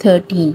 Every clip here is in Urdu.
13।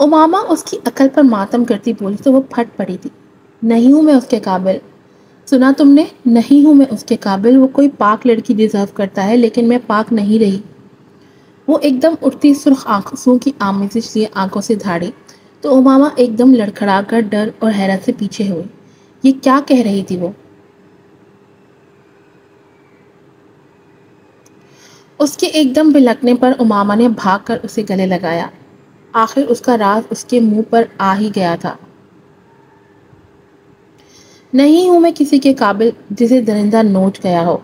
امامہ اس کی عقل پر ماتم کرتی بولی تو وہ پھٹ پڑی تھی۔ نہیں ہوں میں اس کے قابل، سنا تم نے؟ نہیں ہوں میں اس کے قابل، وہ کوئی پاک لڑکی ڈیزرو کرتا ہے لیکن میں پاک نہیں رہی۔ وہ ایک دم اٹھتی سرخ آنکھوں کی آمیزش لیے آنکھوں سے دھاڑی تو امامہ ایک دم لڑکھڑا کر ڈر اور حیرت سے پیچھے ہوئی۔ یہ کیا کہہ رہی تھی وہ؟ اس کے ایک دم بلکنے پر امامہ نے بھاگ کر اسے گلے لگایا۔ آخر اس کا راز اس کے منہ پر آ ہی گیا تھا۔ نہیں ہوں میں کسی کے قابل جسے درندہ نوچ گیا ہو،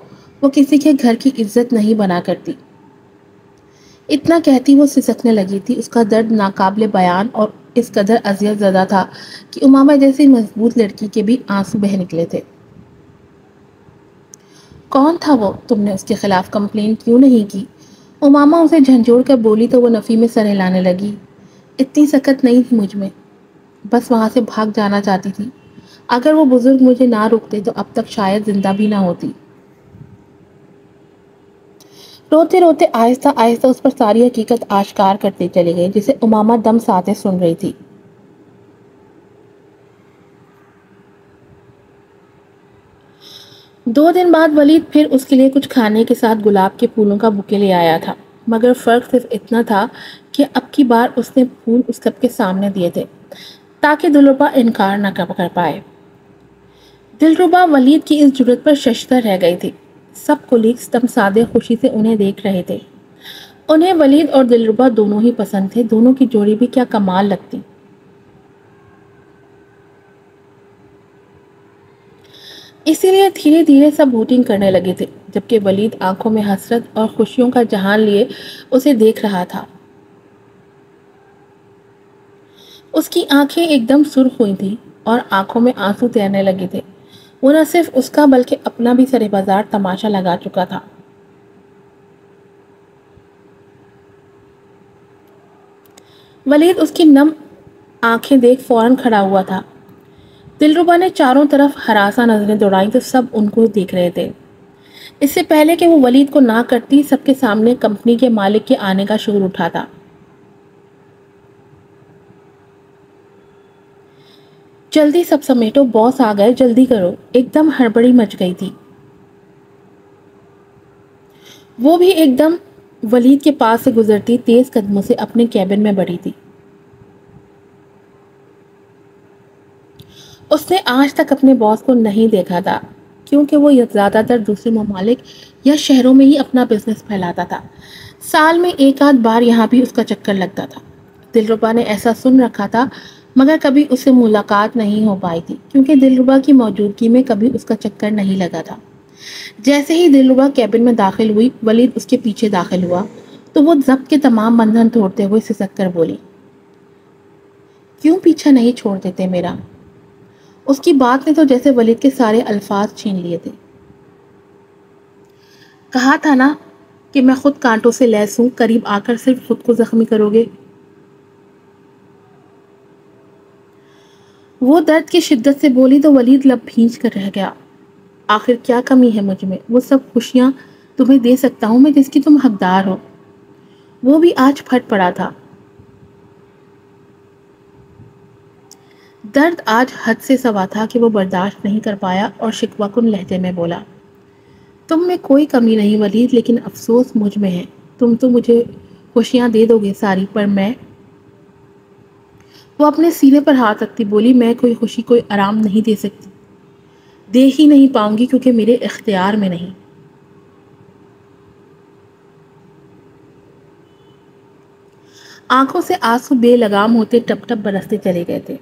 وہ کسی کے گھر کی عزت نہیں بنا کرتی۔ اتنا کہتی وہ سسکنے لگی تھی۔ اس کا درد ناقابل بیان اور اس قدر اذیت زدہ تھا کہ امامہ جیسی مضبوط لڑکی کے بھی آنسو بہہ نکلے تھے۔ کون تھا وہ؟ تم نے اس کے خلاف کمپلین کیوں نہیں کی؟ امامہ اسے جھنجھوڑ کر بولی تو وہ نفی میں سر ہلانے لگی۔ اتنی سکت نہیں تھی مجھ میں، بس وہاں سے بھاگ جانا چاہتی تھی۔ اگر وہ بزرگ مجھے نہ روکتے تو اب تک شاید زندہ بھی نہ ہوتی۔ روتے روتے آہستہ آہستہ اس پر ساری حقیقت آشکار کرتے چلے گئے جسے امامہ دم ساتھے سن رہی تھی۔ 2 دن بعد ولید پھر اس کے لیے کچھ کھانے کے ساتھ گلاب کے پھولوں کا بوکے لے آیا تھا، مگر فرق صرف اتنا تھا کہ اب کی بار اس نے پھول اس سب کے سامنے دیے تھے تاکہ دلربا انکار نہ کر پائے۔ دلربا ولید کی اس جرت پر ششدر رہ گئی تھی۔ سب کولیگز دم سادے خوشی سے انہیں دیکھ رہے تھے۔ انہیں ولید اور دلربا دونوں ہی پسند تھے، دونوں کی جوڑی بھی کیا کمال لگتی۔ اسی لیے دھیرے دھیرے سب ووٹنگ کرنے لگے تھے، جبکہ ولید آنکھوں میں حسرت اور خوشیوں کا جہان لیے اسے دیکھ رہا تھا۔ اس کی آنکھیں ایک دم سرخ ہوئی تھیں اور آنکھوں میں آنسو تیرنے لگے تھے۔ وہ نہ صرف اس کا بلکہ اپنا بھی سرے بازار تماشا لگا چکا تھا۔ ولید اس کی نم آنکھیں دیکھ فوراً کھڑا ہوا تھا۔ دلربا نے چاروں طرف ہراساں نظریں دوڑائیں تو سب ان کو دیکھ رہے تھے۔ اس سے پہلے کہ وہ ولید کو نہ کرتی، سب کے سامنے کمپنی کے مالک کے آنے کا شور اٹھا تھا۔ جلدی سب سمیٹو، باس آ گئے، جلدی کرو، ایک دم ہڑبڑی مچ گئی تھی۔ وہ بھی ایک دم ولید کے پاس سے گزرتی تیز قدموں سے اپنے کیبن میں بڑھی تھی۔ اس نے آج تک اپنے باس کو نہیں دیکھا تھا کیونکہ وہ زیادہ تر دوسرے ممالک یا شہروں میں ہی اپنا بزنس پھیلاتا تھا۔ سال میں ایک آدھ بار یہاں بھی اس کا چکر لگتا تھا۔ دلربا نے ایسا سن رکھا تھا، مگر کبھی اس سے ملاقات نہیں ہو پائی تھی کیونکہ دلربا کی موجودگی میں کبھی اس کا چکر نہیں لگا تھا۔ جیسے ہی دلربا کیبن میں داخل ہوئی، ولید اس کے پیچھے داخل ہوا تو وہ ضبط کے تمام بندھن توڑتے ہوئے سسک کر بولی، کیوں پیچھا نہیں چھوڑ دیتے میرا؟ اس کی بات نے تو جیسے ولید کے سارے الفاظ چھین لیے تھے۔ کہا تھا نا کہ میں خود کانٹوں سے لیس ہوں، قریب آ کر صرف خود کو زخمی کرو گے۔ وہ درد کی شدت سے بولی تو ولید لب بھینچ کر رہ گیا۔ آخر کیا کمی ہے مجھ میں؟ وہ سب خوشیاں تمہیں دے سکتا ہوں میں جس کی تم حقدار ہو۔ وہ بھی آج پھٹ پڑا تھا۔ درد آج حد سے سوا تھا کہ وہ برداشت نہیں کر پایا اور شکوہ کن لہجے میں بولا، تم میں کوئی کمی نہیں ولید، لیکن افسوس مجھ میں ہے۔ تم تو مجھے خوشیاں دے دو گے ساری، پر میں… وہ اپنے سینے پر ہاتھ رکھتی بولی، میں کوئی خوشی کوئی آرام نہیں دے سکتی، دے ہی نہیں پاؤں گی کیونکہ میرے اختیار میں نہیں۔ آنکھوں سے آنسو بے لگام ہوتے ٹپ ٹپ برستے چلے گئے تھے۔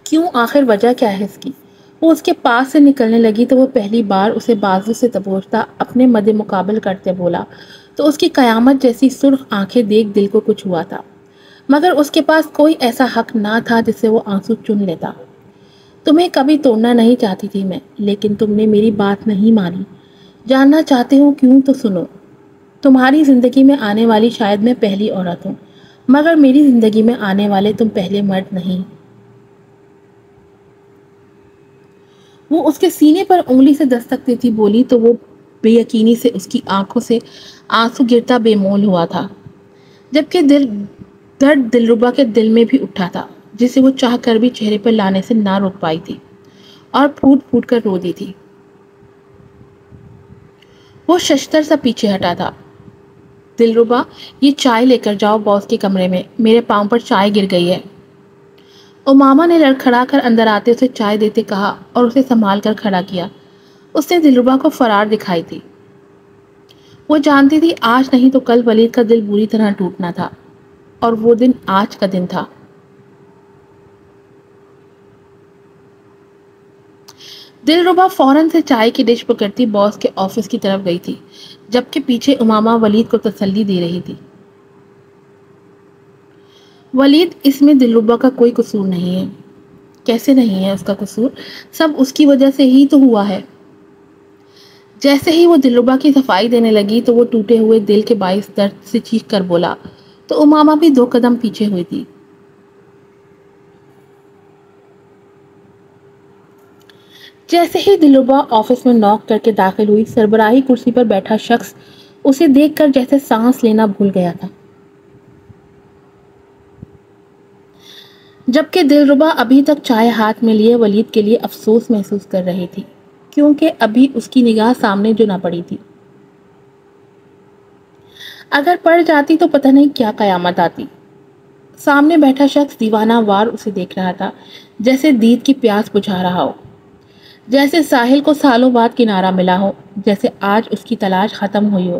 کیوں؟ آخر وجہ کیا ہے اس کی؟ وہ اس کے پاس سے نکلنے لگی تو وہ پہلی بار اسے بازو سے دبوچتا اپنے مد مقابل کرتے بولا تو اس کی قیامت جیسی سرخ آنکھیں دیکھ دل کو کچھ ہوا تھا، مگر اس کے پاس کوئی ایسا حق نہ تھا جس سے وہ آنسو چن لیتا۔ تمہیں کبھی توڑنا نہیں چاہتی تھی میں، لیکن تم نے میری بات نہیں مانی۔ جاننا چاہتے ہو کیوں؟ تو سنو، تمہاری زندگی میں آنے والی شاید میں پہلی عورت ہوں، مگر میری زندگی میں آنے والے تم پہلے مرد نہیں۔ وہ اس کے سینے پر انگلی سے دستک دیتی بولی تو وہ بے یقینی سے اس کی آنکھوں سے آنسو گرتا بے مول ہوا تھا۔ جبکہ درد دلربا کے دل میں بھی اٹھا تھا، جسے وہ چاہ کر بھی چہرے پر لانے سے نہ روک پائی تھی اور پھوٹ پھوٹ کر رو دی تھی۔ وہ ششتر سا پیچھے ہٹا تھا۔ دلربا، یہ چائے لے کر جاؤ باس کے کمرے میں، میرے پاؤں پر چائے گر گئی ہے۔ اماما نے لڑکھڑا کر اندر آتے اسے چائے دیتے کہا اور اسے سنبھال کر کھڑا کیا۔ اس نے دلربا کو فرار دکھائی تھی۔ وہ جانتی تھی آج نہیں تو کل ولید کا دل بری طرح ٹوٹنا تھا، اور وہ دن آج کا دن تھا۔ دلربا فوراً سے چائے کی ڈش پکڑتی باس کے آفس کی طرف گئی تھی، جبکہ پیچھے اماما ولید کو تسلی دے رہی تھی۔ ولید، اس میں دلربا کا کوئی قصور نہیں ہے۔ کیسے نہیں ہے اس کا قصور؟ سب اس کی وجہ سے ہی تو ہوا ہے۔ جیسے ہی وہ دلربا کی صفائی دینے لگی تو وہ ٹوٹے ہوئے دل کے باعث درد سے چیخ کر بولا تو اماما بھی 2 قدم پیچھے ہوئی تھی۔ جیسے ہی دلربا آفس میں نوک کر کے داخل ہوئی، سربراہی کرسی پر بیٹھا شخص اسے دیکھ کر جیسے سانس لینا بھول گیا تھا۔ جبکہ دلربا ابھی تک چائے ہاتھ میں لیے ولید کے لیے افسوس محسوس کر رہی تھی، کیونکہ ابھی اس کی نگاہ سامنے جو نہ پڑی تھی۔ اگر پڑ جاتی تو پتہ نہیں کیا قیامت آتی۔ سامنے بیٹھا شخص دیوانہ وار اسے دیکھ رہا تھا، جیسے دید کی پیاس بجھا رہا ہو، جیسے ساحل کو سالوں بعد کنارہ ملا ہو، جیسے آج اس کی تلاش ختم ہوئی ہو۔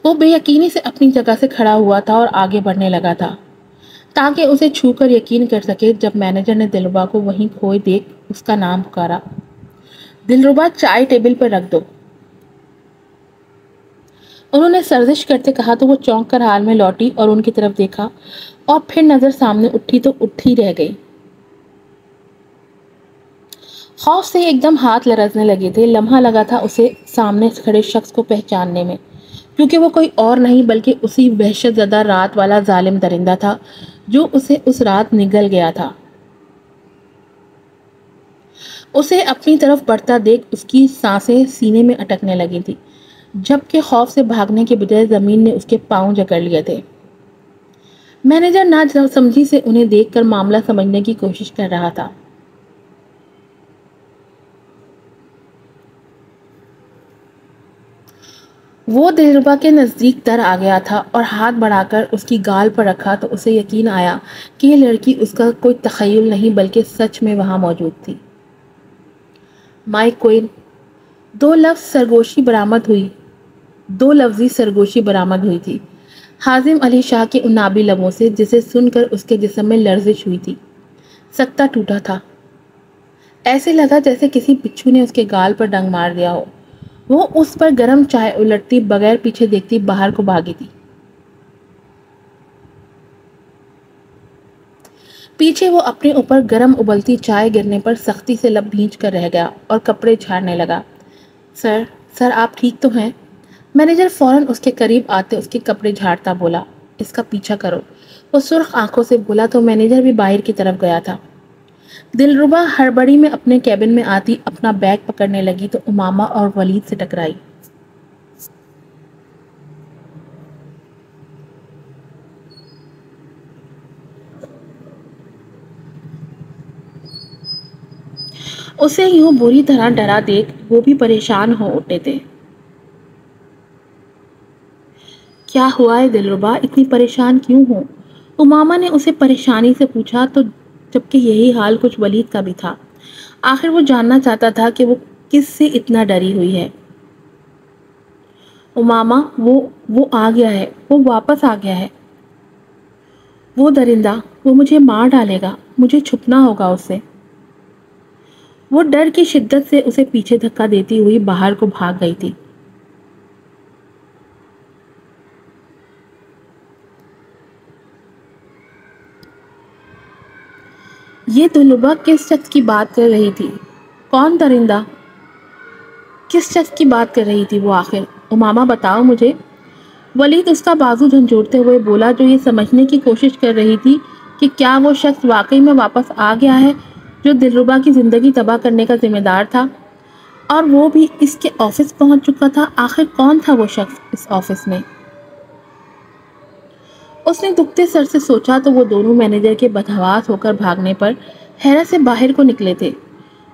وہ بے یقینی سے اپنی جگہ سے کھڑا ہوا تھا اور آگے بڑھنے لگا تھا تاکہ اسے چھو کر یقین کر سکے، جب مینیجر نے دلربا کو وہیں کھوئے دیکھ اس کا نام پکارا، دلربا چائے ٹیبل پر رکھ دو۔ انہوں نے سرزش کرتے کہا تو وہ چونک کر حال میں لوٹی اور ان کی طرف دیکھا، اور پھر نظر سامنے اٹھی تو اٹھی رہ گئی۔ خوف سے ایک دم ہاتھ لرزنے لگے تھے۔ لمحہ لگا تھا اسے سامنے کھڑے شخص کو پہچاننے میں، کیونکہ وہ کوئی اور نہیں بلکہ اسی وحشت زدہ رات والا ظالم درندہ تھا جو اسے اس رات نگل گیا تھا۔ اسے اپنی طرف بڑھتا دیکھ اس کی سانسیں سینے میں اٹکنے لگی تھی، جبکہ خوف سے بھاگنے کے بجائے زمین نے اس کے پاؤں جکڑ لیے تھے۔ مینیجر نہ سمجھی سے انہیں دیکھ کر معاملہ سمجھنے کی کوشش کر رہا تھا۔ وہ دلربا کے نزدیک تر آ گیا تھا اور ہاتھ بڑھا کر اس کی گال پر رکھا تو اسے یقین آیا کہ یہ لڑکی اس کا کوئی تخیل نہیں بلکہ سچ میں وہاں موجود تھی۔ مائی کوئن، 2 لفظی سرگوشی برآمد ہوئی تھی حازم علی شاہ کے عنابی لبوں سے، جسے سن کر اس کے جسم میں لرزش ہوئی تھی۔ سکتہ ٹوٹا تھا، ایسے لگا جیسے کسی بچھو نے اس کے گال پر ڈنگ مار دیا ہو۔ وہ اس پر گرم چائے الٹتی بغیر پیچھے دیکھتی باہر کو بھاگی تھی۔ پیچھے وہ اپنے اوپر گرم ابلتی چائے گرنے پر سختی سے لب بھینچ کر رہ گیا اور کپڑے جھاڑنے لگا۔ سر آپ ٹھیک تو ہیں؟ مینیجر فوراً اس کے قریب آتے اس کے کپڑے جھاڑتا بولا، اس کا پیچھا کرو۔ وہ سرخ آنکھوں سے بولا تو مینیجر بھی باہر کی طرف گیا تھا۔ دلربا ہڑبڑی میں اپنے کیبن میں آتی اپنا بیگ پکڑنے لگی تو اماما اور ولید سے ٹکرائی۔ اسے یوں بری طرح ڈرا دیکھ وہ بھی پریشان ہو اٹھے تھے۔ کیا ہوا ہے دلربا، اتنی پریشان کیوں ہو؟ اماما نے اسے پریشانی سے پوچھا، تو جبکہ یہی حال کچھ ولید کا بھی تھا۔ آخر وہ جاننا چاہتا تھا کہ وہ کس سے اتنا ڈری ہوئی ہے۔ اماما، وہ آ گیا ہے، وہ واپس آ گیا ہے۔ وہ درندہ، وہ مجھے مار ڈالے گا، مجھے چھپنا ہوگا اس سے۔ وہ ڈر کی شدت سے اسے پیچھے دھکا دیتی ہوئی باہر کو بھاگ گئی تھی۔ یہ دلربا کس شخص کی بات کر رہی تھی؟ کون درندہ؟ کس شخص کی بات کر رہی تھی وہ آخر؟ اماما بتاؤ مجھے۔ ولید اس کا بازو جھنجھوڑتے ہوئے بولا، جو یہ سمجھنے کی کوشش کر رہی تھی کہ کیا وہ شخص واقعی میں واپس آ گیا ہے جو دلربا کی زندگی تباہ کرنے کا ذمہ دار تھا، اور وہ بھی اس کے آفس پہنچ چکا تھا۔ آخر کون تھا وہ شخص اس آفس میں؟ اس نے دکھتے سر سے سوچا تو وہ دونوں مینیجر کے بدحواس ہو کر بھاگنے پر حیرت سے باہر کو نکلے تھے،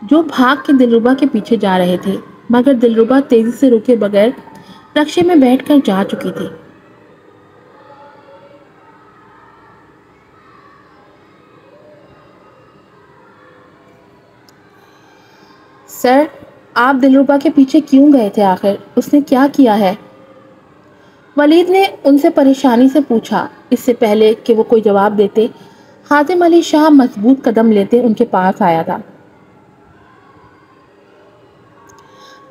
جو بھاگ کے دلربا کے پیچھے جا رہے تھے، مگر دلربا تیزی سے رکے بغیر رکشے میں بیٹھ کر جا چکی تھی۔ سر، آپ دلربا کے پیچھے کیوں گئے تھے؟ آخر اس نے کیا کیا ہے؟ ولید نے ان سے پریشانی سے پوچھا۔ اس سے پہلے کہ وہ کوئی جواب دیتے، حاتم علی شاہ مضبوط قدم لیتے ان کے پاس آیا تھا۔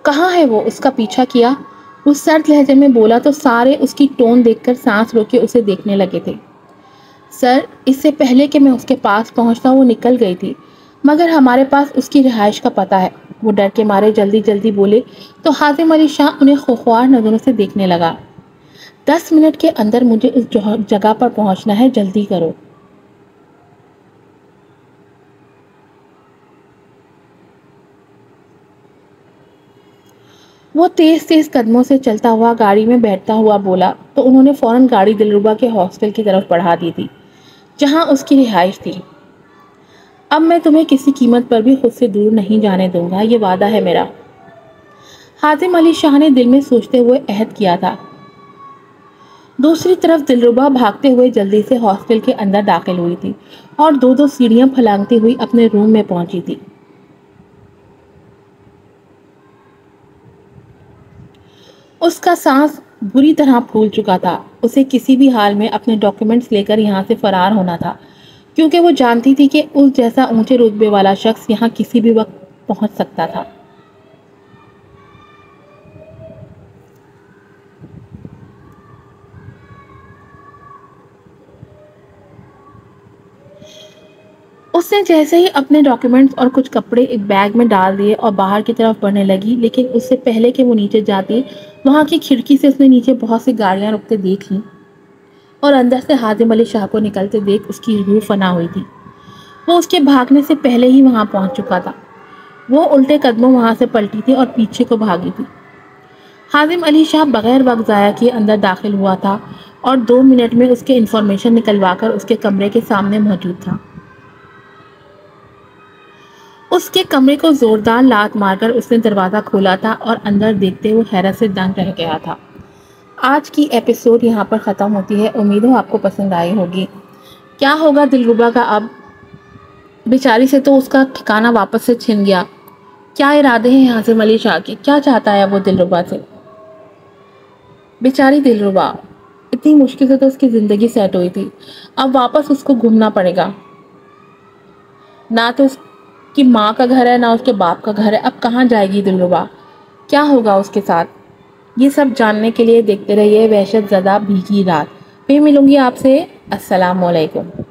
کہاں ہے وہ؟ اس کا پیچھا کیا؟ وہ سرد لہجے میں بولا تو سارے اس کی ٹون دیکھ کر سانس روکے اسے دیکھنے لگے تھے۔ سر، اس سے پہلے کہ میں اس کے پاس پہنچتا وہ نکل گئی تھی، مگر ہمارے پاس اس کی رہائش کا پتہ ہے۔ وہ ڈر کے مارے جلدی جلدی بولے تو حاتم علی شاہ انہیں خوخوار نظروں سے دیکھنے لگا۔ 10 منٹ کے اندر مجھے اس جگہ پر پہنچنا ہے، جلدی کرو۔ وہ تیز تیز قدموں سے چلتا ہوا گاڑی میں بیٹھتا ہوا بولا تو انہوں نے فوراً گاڑی دلربا کے ہاسٹل کی طرف بڑھا دی تھی، جہاں اس کی رہائش تھی۔ اب میں تمہیں کسی قیمت پر بھی خود سے دور نہیں جانے دوں گا، یہ وعدہ ہے میرا، حاتم علی شاہ نے دل میں سوچتے ہوئے عہد کیا تھا۔ دوسری طرف دلربا بھاگتے ہوئے جلدی سے ہاسٹل کے اندر داخل ہوئی تھی اور دو سیڑھیاں پھلانگتی ہوئی اپنے روم میں پہنچی تھی۔ اس کا سانس بری طرح پھول چکا تھا۔ اسے کسی بھی حال میں اپنے ڈاکیومنٹس لے کر یہاں سے فرار ہونا تھا، کیونکہ وہ جانتی تھی کہ اس جیسا اونچے رتبے والا شخص یہاں کسی بھی وقت پہنچ سکتا تھا۔ اس نے جیسے ہی اپنے ڈاکیومنٹس اور کچھ کپڑے ایک بیگ میں ڈال دیے اور باہر کی طرف بڑھنے لگی، لیکن اس سے پہلے کہ وہ نیچے جاتی، وہاں کی کھڑکی سے اس نے نیچے بہت سی گاڑیاں رکتے دیکھ لیں اور اندر سے حاتم علی شاہ کو نکلتے دیکھ اس کی روح فنا ہوئی تھی۔ وہ اس کے بھاگنے سے پہلے ہی وہاں پہنچ چکا تھا۔ وہ الٹے قدموں وہاں سے پلٹی تھی اور پیچھے کو بھاگی تھی۔ حاتم علی شاہ بغیر وقت ضائع کیے اندر داخل ہوا تھا اور 2 منٹ میں اس کے انفارمیشن نکلوا کر اس کے کمرے کے سامنے موجود تھا۔ اس کے کمرے کو زوردار لات مار کر اس نے دروازہ کھولا تھا اور اندر دیکھتے وہ حیرت سے دنگ رہ گیا تھا۔ آج کی ایپیسوڈ یہاں پر ختم ہوتی ہے۔ امید ہے آپ کو پسند آئی ہوگی۔ کیا ہوگا دلربا کا اب؟ بیچاری سے تو اس کا ٹھکانہ واپس سے چھن گیا۔ کیا ارادے ہیں حاتم علی شاہ کے؟ کیا چاہتا ہے وہ دلربا سے؟ بیچاری دلربا، اتنی مشکل سے تو اس کی زندگی سیٹ ہوئی تھی، اب واپس اس کو گھومنا پڑے گا۔ نہ تو اس کی ماں کا گھر ہے، نہ اس کے باپ کا گھر ہے، اب کہاں جائے گی دلربا؟ کیا ہوگا اس کے ساتھ؟ یہ سب جاننے کے لیے دیکھتے رہیے وحشت زدہ بھیگی رات۔ پھر ملوں گی آپ سے۔ السلام علیکم۔